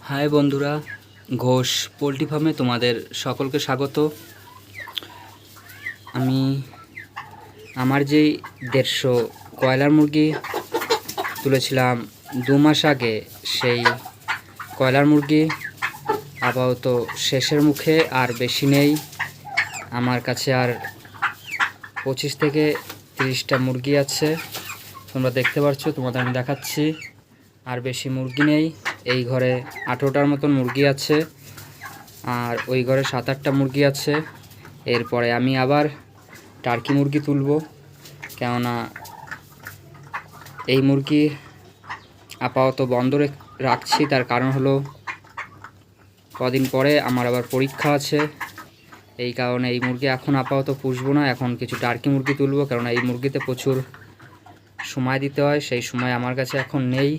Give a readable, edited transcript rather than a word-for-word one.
High বন্ধুরা, Ghosh poultry ফার্মে তোমাদের সকলকে স্বাগত। আমি আমার যেই 150 কয়লার মুরগি তুলেছিলাম 2 মাস আগে, সেই কয়লার মুরগি আপাতত শেষের মুখে, আর বেশি নেই আমার কাছে। আর 25 থেকে 30টা মুরগি আছে, তোমরা দেখতে পাচ্ছ, তোমাদের আমি দেখাচ্ছি। আর বেশি মুরগি নেই। এই ঘরে 18টার মতন মুরগি আছে, আর ওই ঘরে 7-8টা মুরগি আছে। এরপরে আমি আবার টার্কি মুরগি তুলব, কেননা এই মুরগি আপাতত বন্ধ রাখছি। তার কারণ হলো কদিন পরে আমার আবার পরীক্ষা আছে, এই কারণে এই মুরগি এখন আপাতত পুষবো না। এখন কিছু টার্কি মুরগি তুলব, কেননা এই মুরগিতে প্রচুর সময় দিতে হয়, সেই সময় আমার কাছে এখন নেই।